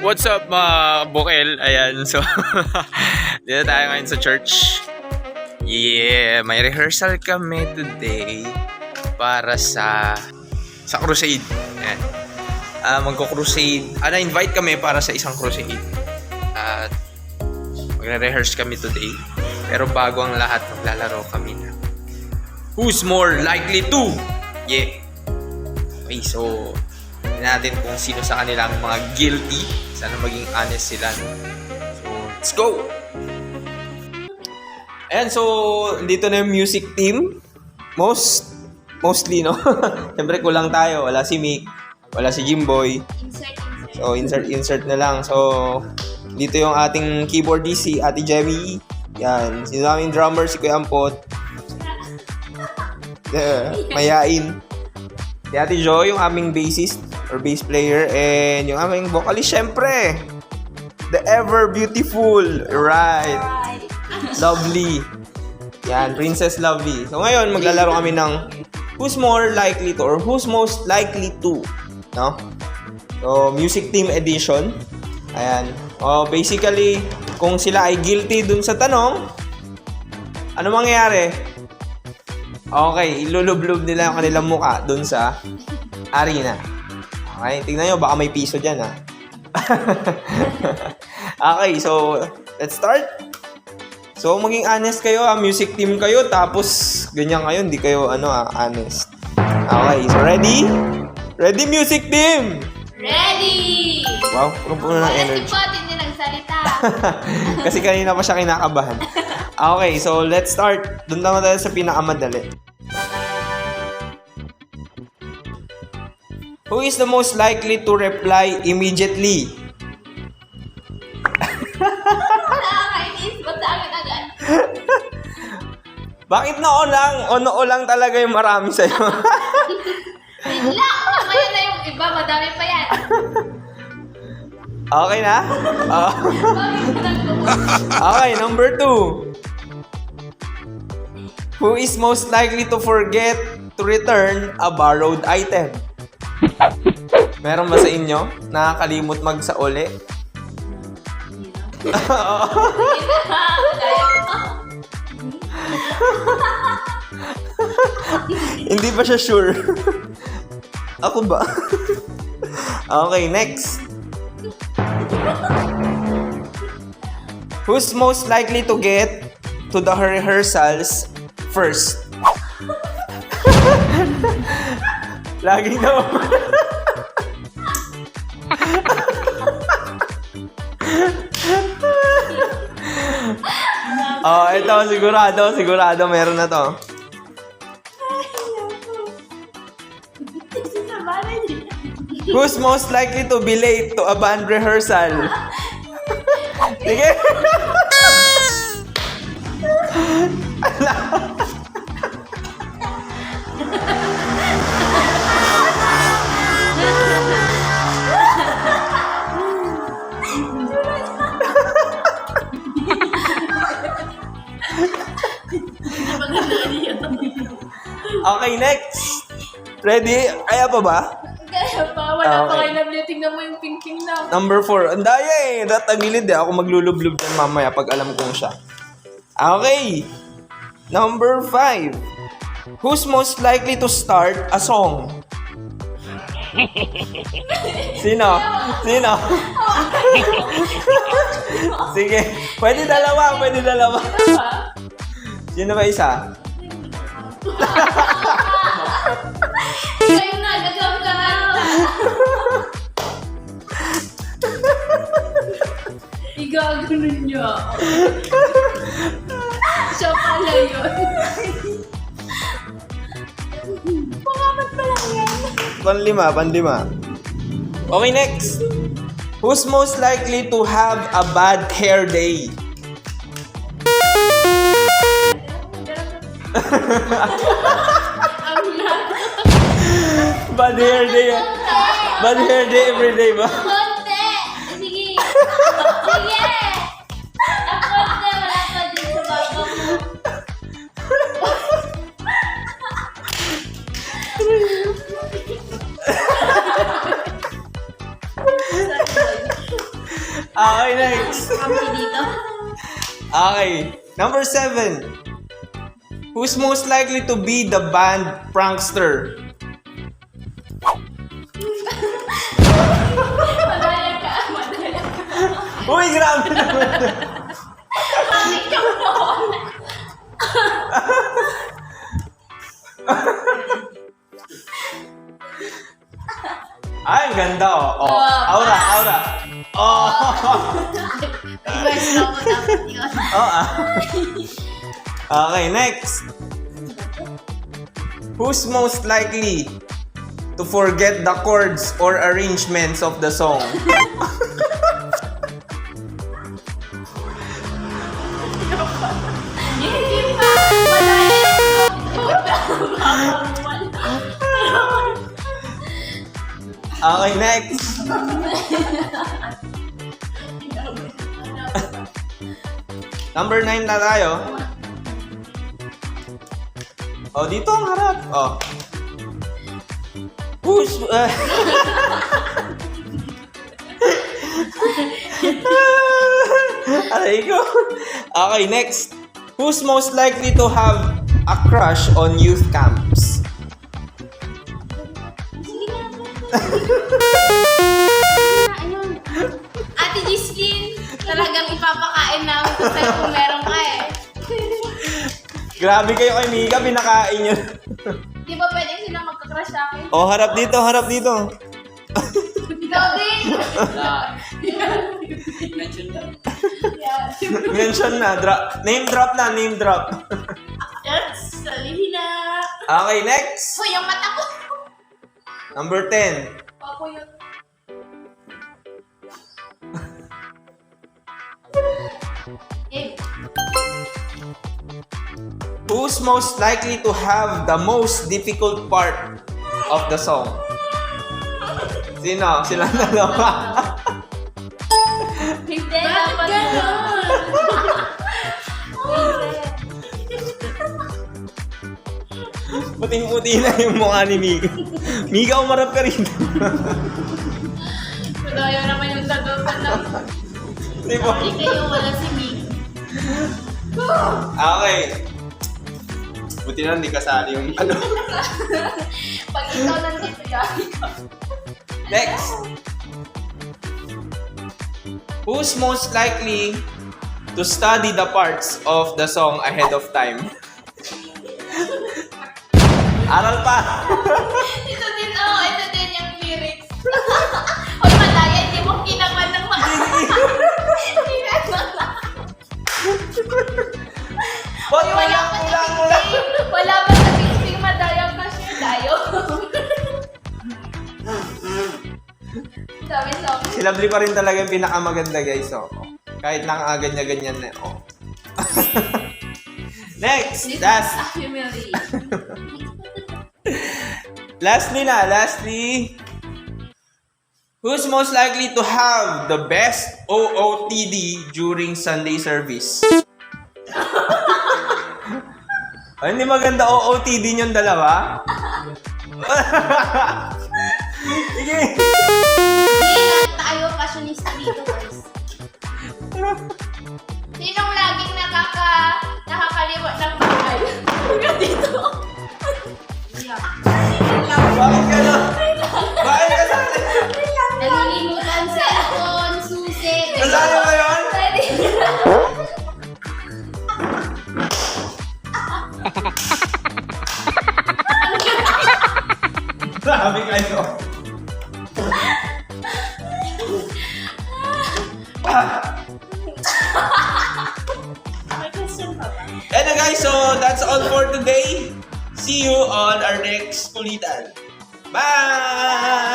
What's up mga bukel? Ayan, so dito tayo ngayon sa church. Yeah, may rehearsal kami today para sa crusade. Ayan. Magko-crusade. Na-invite kami para sa isang crusade. At magre-rehearse kami today. Pero bago ang lahat, maglalaro kami na Who's More Likely To? Yeah. Okay, so natin kung sino sa kanila ang mga guilty. Sana maging honest sila. So, let's go! Ayan, so, dito na yung music team. Mostly, no? Siyempre, kulang tayo. Wala si Mick. Wala si Jimboy. So, insert na lang. So, dito yung ating keyboardist, si Ate Jemmy. Yan. Sino naming drummer, si Kuya Ampot. Mayain. Si Ate Jo, yung aming bassist or bass player, and yung aming vocalist, syempre, the ever beautiful, right? Lovely. Yan, Princess Lovely. So ngayon, maglalaro kami ng Who's More Likely To or Who's Most Likely To, no? So, music team edition. Ayan. Basically, kung sila ay guilty dun sa tanong, ano mangyayari? Okay, ilulublob nila yung kanilang mukha dun sa arena. Okay, tingnan nyo, baka may piso dyan, ha? Okay, so, let's start. So, maging honest kayo, ha? Music team kayo, tapos ganyan kayo, hindi kayo, honest. Okay, so ready? Ready, music team? Ready! Wow, puno ng energy. Wala si hindi nagsalita. Kasi kanina pa siya kinakabahan. Okay, so let's start. Doon naman tayo sa pinakamadali. Who is the most likely to reply immediately? Nakakainis. Ba't sa akin agad? Bakit noo lang? O noo lang talaga yung marami sa'yo? Bigla! Ngayon na yung iba. Madami pa yan. Okay na? Bakit ko nagpupunta? Okay, number 2. Who is most likely to forget to return a borrowed item? Meron ba sa inyo? Nakakalimot magsauli? Hindi pa siya sure. Ako ba? Okay, next. Who's most likely to get to the rehearsals first? Laging naman. Ito, sigurado meron na to. Who's most likely to be late to a band rehearsal? Sige. Okay, next. Ready? Kaya pa ba? Kaya pa. Wala pa kayo nabili. Tingnan mo yung pinking na. Number 4. Ang daya eh. Datagilid eh. Ako maglulublob yan mamaya pag alam kong siya. Okay. Number 5. Who's most likely to start a song? Sino? Sige. Pwede dalawa. Sino ba isa? Kayo na. Gagawin ka na. Igaganon niya. Siya pala yun. Pangamat pa lang yan. Panlima. Okay, next. Who's most likely to have a bad hair day? Bad hair day. Bad hair day every day ba? Konti! Sige! Sige! Ang konti, wala pa din sa baba mo. Okay, next. Kami dito. Okay. Number 7. Who's most likely to be the band prankster? Madaya ka. Madaya ka. Uy, grabe naman. Bakit yung noon? Ay, ang ganda oh. Oh, aura, aura. Oh. Reverse na mo dapat yun. Oh, ah. Okay, next. Who's most likely to forget the chords or arrangements of the song? Hindi pa. Madaya ka. Okay, next. Number 9 na tayo. Oh, dito ang harap. Oh. Who's... Aray ko. Okay, next. Who's most likely to have a crush on youth camps? Ayun. Ate Giskin, talagang ipapakain namin kung sa'yo kung meron ka eh. Grabe kayo kay Mika, pinakain nyo. Di ba pwedeng sila magka-crush sa akin? Oh, harap dito, harap dito. Ikaw din! Mention na, name drop na, name drop. Yes, salihin na! Okay, next. Hoy, yung mata ko! Number 10. Ako yun. Eh, Who's most likely to have the most difficult part of the song? Sino? Sila dalawa. hindi dapat gano'n? Puting-puti na yung mukha ni Mika. Mika, umarap ka rin. Madaya naman yung tagapan lang. Di ba? Hindi kayo wala si Mick. Okay. Buti na hindi kasali yung ano. Pag ikaw nandito, yari ka. Next. Who's most likely to study the parts of the song ahead of time? Aral pa. Ito din, ito din yung lyrics. Hoy, Madaya, hindi mo kinaman ng mga... Hoy, Wala pa sa picture. Wala pa sa picture, Madaya kasi tayo. Sabi sa akin. Si Lovely pa rin talaga yung pinakamaganda, guys. So, kahit ganyan-ganyan na. Oh. Next. Lastly. Who's most likely to have the best OOTD during Sunday service? Ay, hindi maganda OOTD niyong dalawa? Sige. Hindi, tayo fashionista dito, guys. Sinong laging nakakaliwa ng bahay? Huwag dito. Bakit ka na? Bakit ka na? Nalilimutan cellphone, susi. Kasama ba yun? Pwede. Grabe kayo. May question pa ba? And guys, so that's all for today. See you on our next Kulitan. Bye!